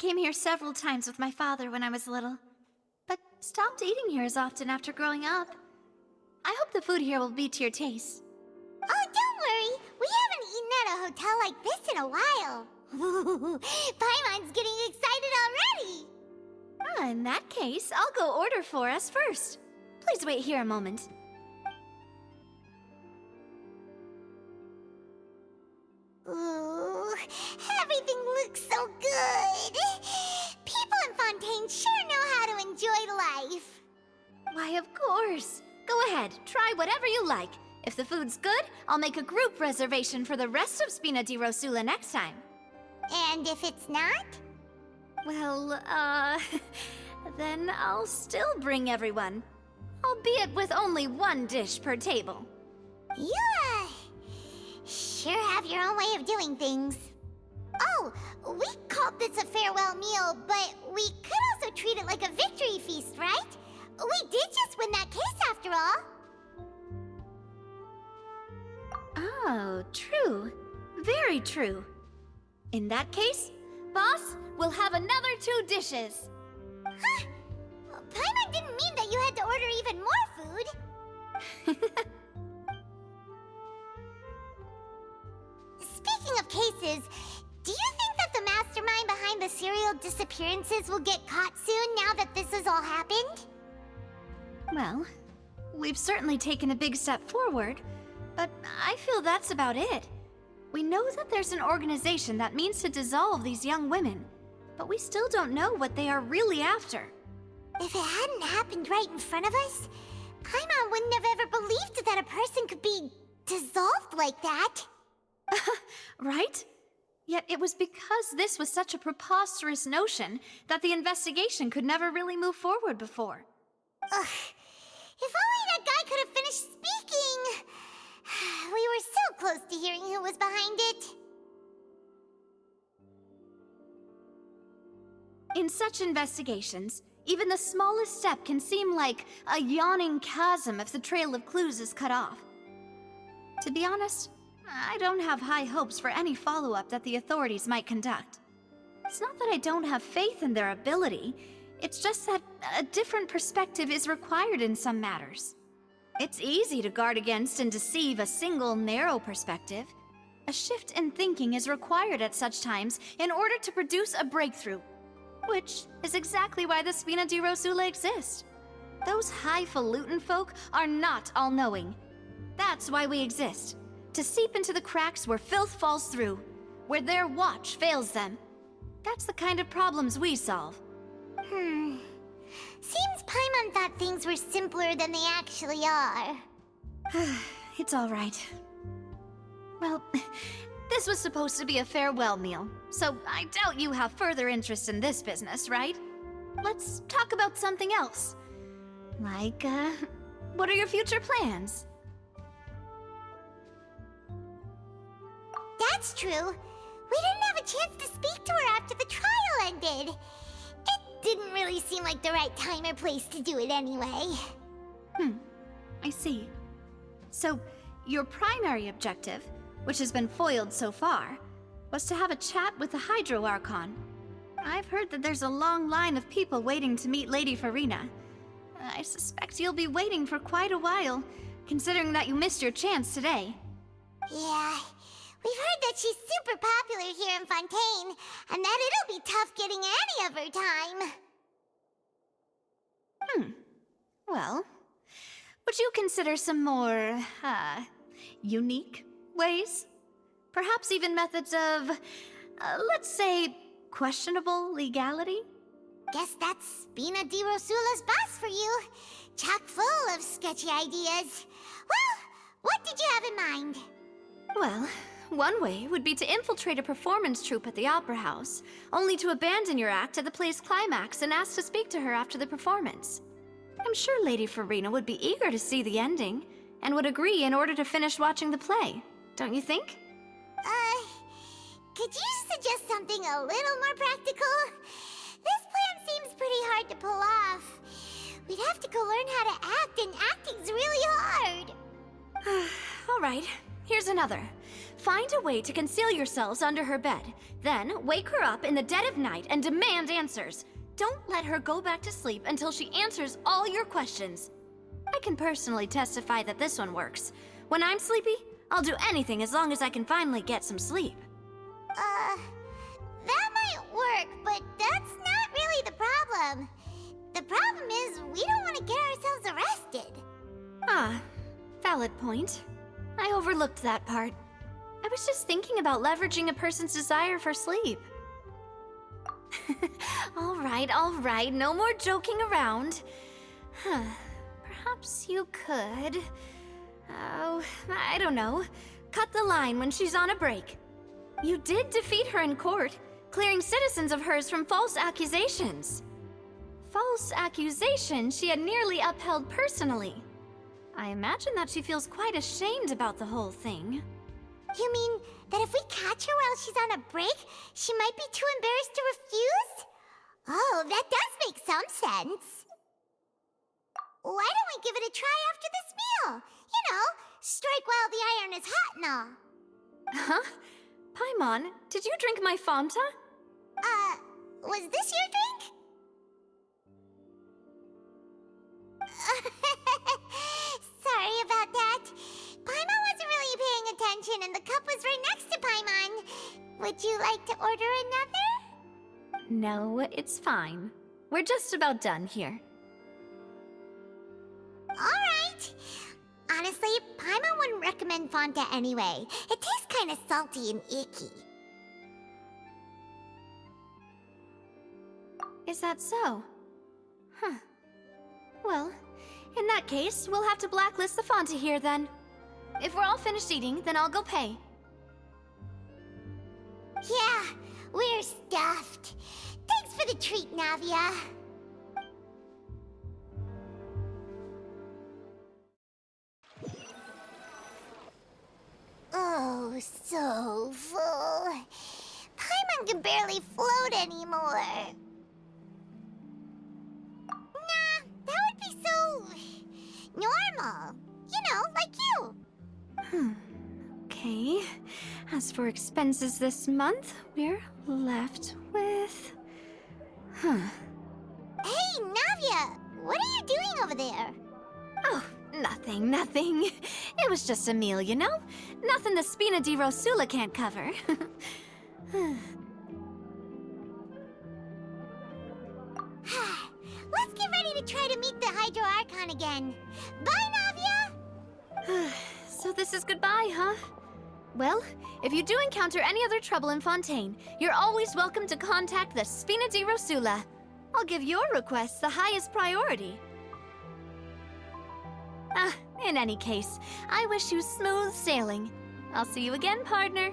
came here several times with my father when I was little, but stopped eating here as often after growing up. I hope the food here will be to your taste. Oh, don't worry. We haven't eaten at a hotel like this in a while. Paimon's getting excited already. In that case, I'll go order for us first. Please wait here a moment. Ooh, everything looks so good. People in Fontaine sure know how to enjoy life. Why, of course. Go ahead, try whatever you like. If the food's good, I'll make a group reservation for the rest of Spina di Rosula next time. And if it's not? Well, then I'll still bring everyone. Albeit with only one dish per table. You, sure have your own way of doing things. Oh, we called this a farewell meal, but we could also treat it like a victory feast, right? We did just win that case after all. Oh, true. Very true. In that case, boss, we'll have another 2 dishes. Huh? Paimon didn't mean that you had to order even more food. Speaking of cases, do you think that the mastermind behind the serial disappearances will get caught soon now that this has all happened? Well, we've certainly taken a big step forward, but I feel that's about it. We know that there's an organization that means to dissolve these young women, but we still don't know what they are really after. If it hadn't happened right in front of us, Paimon wouldn't have ever believed that a person could be dissolved like that. Right? Yet it was because this was such a preposterous notion that the investigation could never really move forward before. Ugh. If only that guy could have finished speaking! We were so close to hearing who was behind it. In such investigations, even the smallest step can seem like a yawning chasm if the trail of clues is cut off. To be honest, I don't have high hopes for any follow-up that the authorities might conduct. It's not that I don't have faith in their ability, it's just that a different perspective is required in some matters. It's easy to guard against and deceive a single narrow perspective. A shift in thinking is required at such times in order to produce a breakthrough, which is exactly why the Spina di Rosula exist. Those highfalutin folk are not all-knowing. That's why we exist, to seep into the cracks where filth falls through, where their watch fails them. That's the kind of problems we solve. Seems Paimon thought things were simpler than they actually are. It's all right. Well, this was supposed to be a farewell meal, so I doubt you have further interest in this business, right? Let's talk about something else. Like, what are your future plans? That's true. We didn't have a chance to speak to her after the trial ended. It didn't really seem like the right time or place to do it anyway. I see. So, your primary objective, which has been foiled so far, was to have a chat with the Hydro Archon. I've heard that there's a long line of people waiting to meet Lady Farina. I suspect you'll be waiting for quite a while, considering that you missed your chance today. Yeah, we've heard that she's super popular here in Fontaine, and that it'll be tough getting any of her time. Well, would you consider some more, unique ways? Perhaps even methods of, let's say, questionable legality? Guess that's Spina di Rosula's boss for you. Chock full of sketchy ideas. Well, what did you have in mind? Well, one way would be to infiltrate a performance troupe at the Opera House, only to abandon your act at the play's climax and ask to speak to her after the performance. I'm sure Lady Farina would be eager to see the ending, and would agree in order to finish watching the play, don't you think? Could you suggest something a little more practical? This plan seems pretty hard to pull off. We'd have to go learn how to act, and acting's really hard. All right, here's another. Find a way to conceal yourselves under her bed. Then, wake her up in the dead of night and demand answers. Don't let her go back to sleep until she answers all your questions. I can personally testify that this one works. When I'm sleepy, I'll do anything as long as I can finally get some sleep. That might work, but that's not really the problem. The problem is we don't want to get ourselves arrested. Ah, valid point. I overlooked that part. I was just thinking about leveraging a person's desire for sleep. All right, no more joking around. Perhaps you could... Oh, I don't know. Cut the line when she's on a break. You did defeat her in court, clearing citizens of hers from false accusations. False accusations she had nearly upheld personally. I imagine that she feels quite ashamed about the whole thing. You mean that if we catch her while she's on a break, she might be too embarrassed to refuse? Oh, that does make some sense. Why don't we give it a try after this meal? You know, strike while the iron is hot and all. Huh? Paimon, did you drink my Fanta? Was this your drink? Sorry about that. Paimon wasn't really paying attention and the cup was right next to Paimon. Would you like to order another? No, it's fine. We're just about done here. Alright. Honestly, Paimon wouldn't recommend Fanta anyway. It tastes kind of salty and icky. Is that so? Huh. Well, in that case, we'll have to blacklist the Fanta here then. If we're all finished eating, then I'll go pay. Yeah, we're stuffed. Thanks for the treat, Navia. Oh, so full. Paimon can barely float anymore. Nah, that would be so... normal. You know, like you. Okay. As for expenses this month, we're left with... Hey, Navia! What are you doing over there? Oh, nothing. It was just a meal, you know? Nothing the Spina di Rosula can't cover. Let's get ready to try to meet the Hydro Archon again. Bye, Navia! So this is goodbye, huh? Well, if you do encounter any other trouble in Fontaine, you're always welcome to contact the Spina di Rosula. I'll give your requests the highest priority. In any case, I wish you smooth sailing. I'll see you again, partner.